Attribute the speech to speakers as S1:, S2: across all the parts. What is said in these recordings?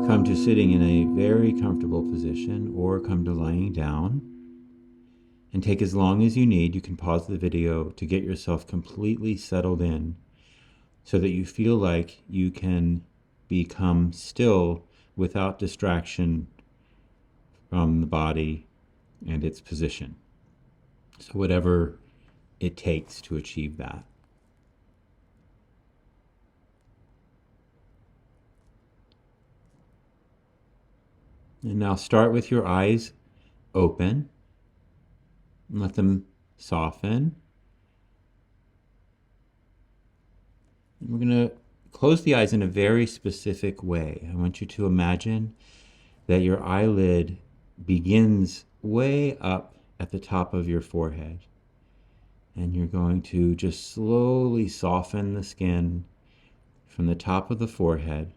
S1: Come to sitting in a very comfortable position or come to lying down and take as long as you need. You can pause the video to get yourself completely settled in so that you feel like you can become still without distraction from the body and its position. So whatever it takes to achieve that. And now start with your eyes open and let them soften. And we're going to close the eyes in a very specific way. I want you to imagine that your eyelid begins way up at the top of your forehead. And you're going to just slowly soften the skin from the top of the forehead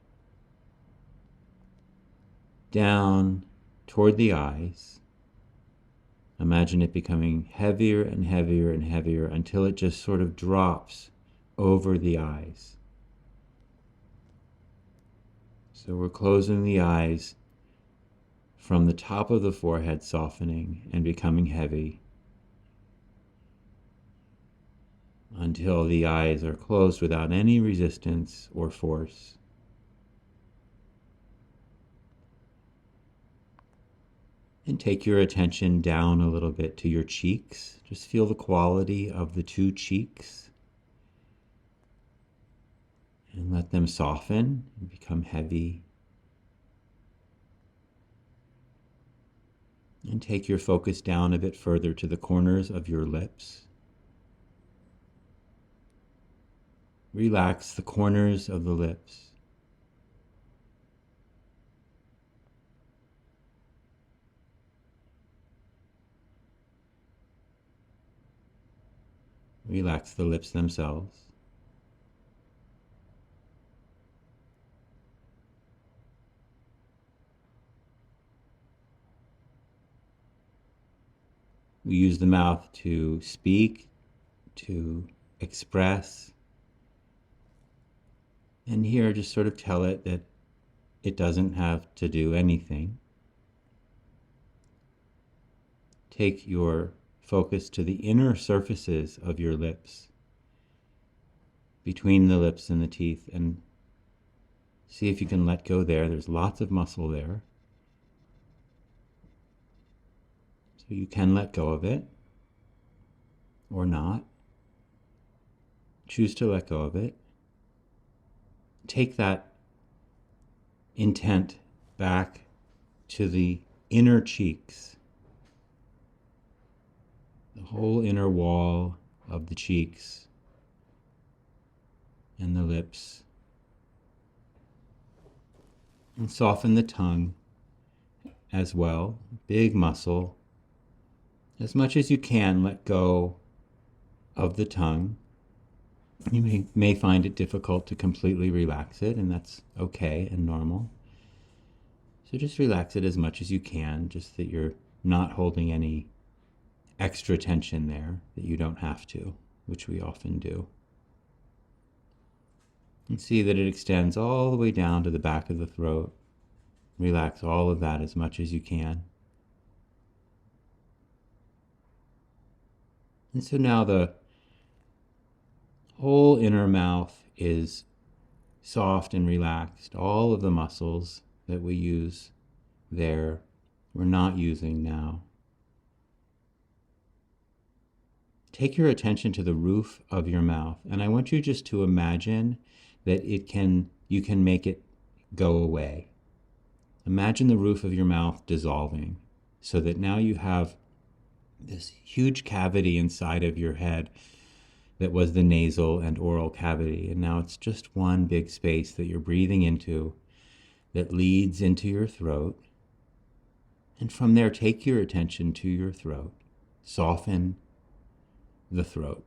S1: down toward the eyes. Imagine it becoming heavier and heavier and heavier until it just sort of drops over the eyes. So we're closing the eyes from the top of the forehead, softening and becoming heavy until the eyes are closed without any resistance or force. And take your attention down a little bit to your cheeks. Just feel the quality of the two cheeks. And let them soften and become heavy. And take your focus down a bit further to the corners of your lips. Relax the corners of the lips. Relax the lips themselves. We use the mouth to speak, to express, and here just sort of tell it that it doesn't have to do anything. Take your focus to the inner surfaces of your lips, between the lips and the teeth, and see if you can let go there. There's lots of muscle there. So you can let go of it, or not. Choose to let go of it. Take that intent back to the inner cheeks, the whole inner wall of the cheeks and the lips. And soften the tongue as well, big muscle. As much as you can, let go of the tongue. You may find it difficult to completely relax it, and that's okay and normal. So just relax it as much as you can, just that you're not holding any extra tension there that you don't have to, which we often do. And see that it extends all the way down to the back of the throat. Relax all of that as much as you can. And so now the whole inner mouth is soft and relaxed. All of the muscles that we use there, we're not using now. Take your attention to the roof of your mouth, and I want you just to imagine that you can make it go away. Imagine the roof of your mouth dissolving so that now you have this huge cavity inside of your head that was the nasal and oral cavity, and now it's just one big space that you're breathing into that leads into your throat. And from there, take your attention to your throat. Soften the throat.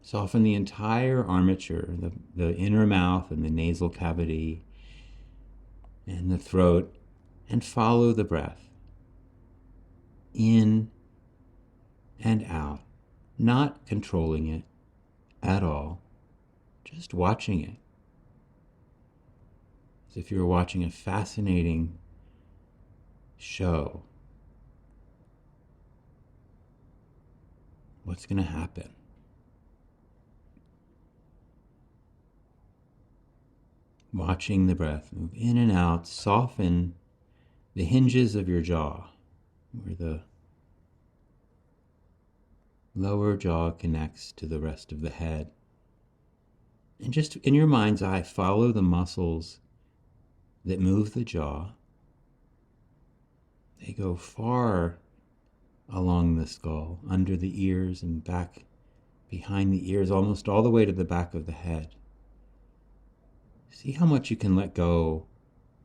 S1: Soften the entire armature, the inner mouth and the nasal cavity and the throat, and follow the breath in and out, not controlling it at all, just watching it. as if you were watching a fascinating show. What's going to happen? Watching the breath move in and out, soften the hinges of your jaw, where the lower jaw connects to the rest of the head. And just in your mind's eye, follow the muscles that move the jaw. They go far along the skull, under the ears and back behind the ears, almost all the way to the back of the head. See how much you can let go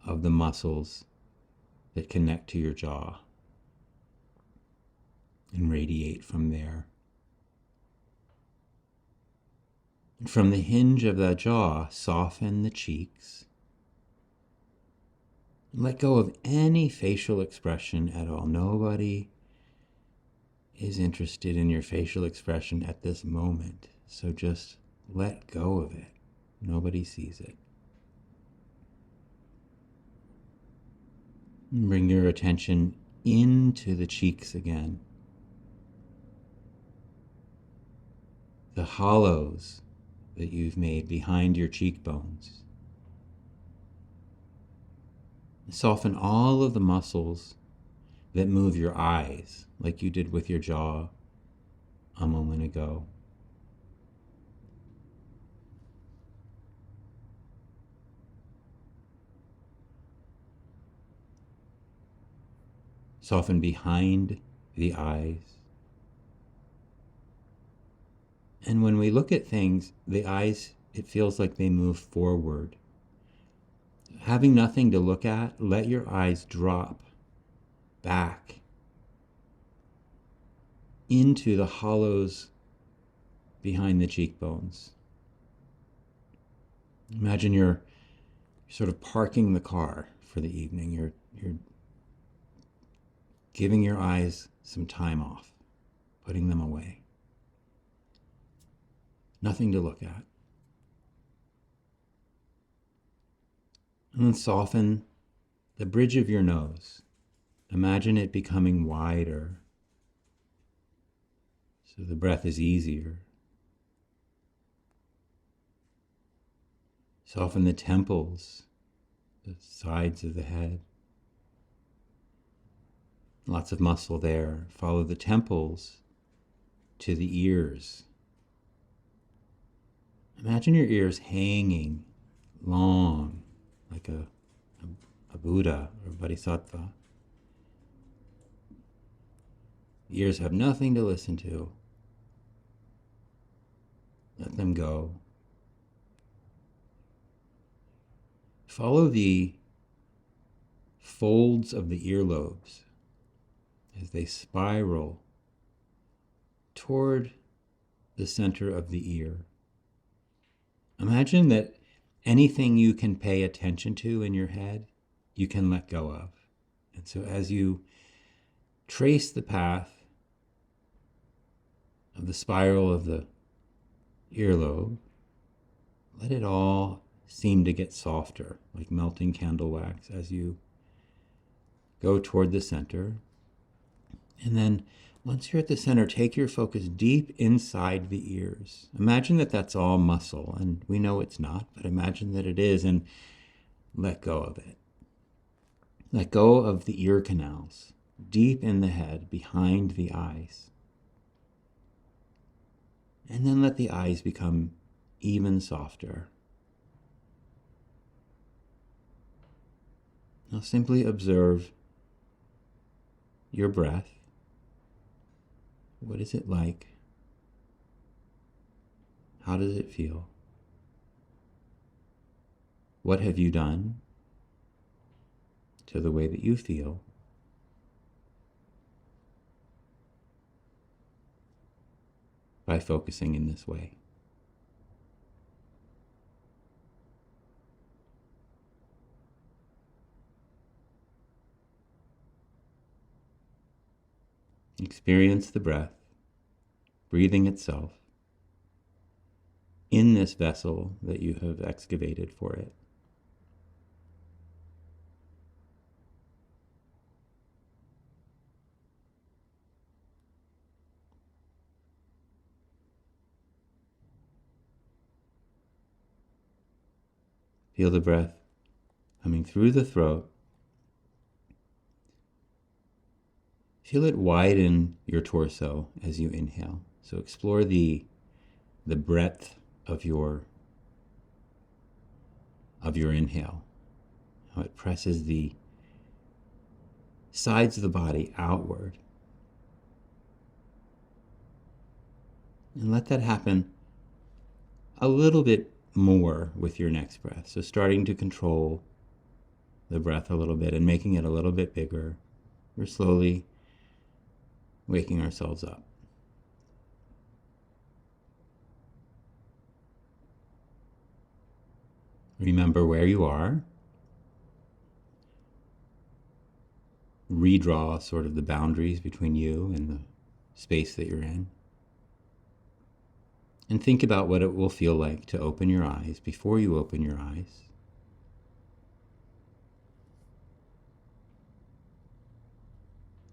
S1: of the muscles that connect to your jaw and radiate from there. And from the hinge of the jaw, soften the cheeks. Let go of any facial expression at all. Nobody is interested in your facial expression at this moment. So just let go of it. Nobody sees it. And bring your attention into the cheeks again. The hollows that you've made behind your cheekbones. Soften all of the muscles that move your eyes, like you did with your jaw a moment ago. Soften behind the eyes. And when we look at things, the eyes, it feels like they move forward. Having nothing to look at, let your eyes drop back into the hollows behind the cheekbones. Imagine you're sort of parking the car for the evening. You're giving your eyes some time off, putting them away. Nothing to look at. And then soften the bridge of your nose. Imagine it becoming wider, so the breath is easier. Soften the temples, the sides of the head. Lots of muscle there. Follow the temples to the ears. Imagine your ears hanging long, like a Buddha or Bodhisattva. The ears have nothing to listen to. Let them go. Follow the folds of the earlobes as they spiral toward the center of the ear. Imagine that anything you can pay attention to in your head, you can let go of. And so as you trace the path of the spiral of the earlobe, let it all seem to get softer, like melting candle wax, as you go toward the center. And then once you're at the center, take your focus deep inside the ears. Imagine that that's all muscle, and we know it's not, but imagine that it is, and let go of it. Let go of the ear canals, deep in the head, behind the eyes. And then let the eyes become even softer. Now simply observe your breath. What is it like? How does it feel? What have you done to the way that you feel? By focusing in this way. Experience the breath, breathing itself, in this vessel that you have excavated for it. Feel the breath coming through the throat. Feel it widen your torso as you inhale. So explore the breadth of your inhale. How it presses the sides of the body outward. And let that happen a little bit more with your next breath. So starting to control the breath a little bit and making it a little bit bigger. We're slowly waking ourselves up. Remember where you are. Redraw sort of the boundaries between you and the space that you're in. And think about what it will feel like to open your eyes before you open your eyes.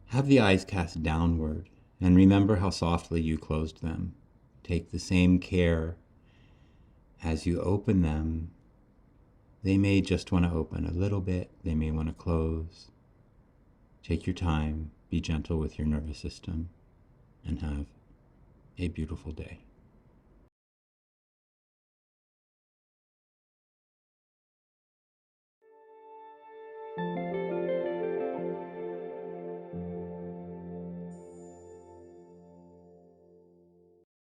S1: Have the eyes cast downward and remember how softly you closed them. Take the same care as you open them. They may just want to open a little bit. They may want to close. Take your time. Be gentle with your nervous system and have a beautiful day.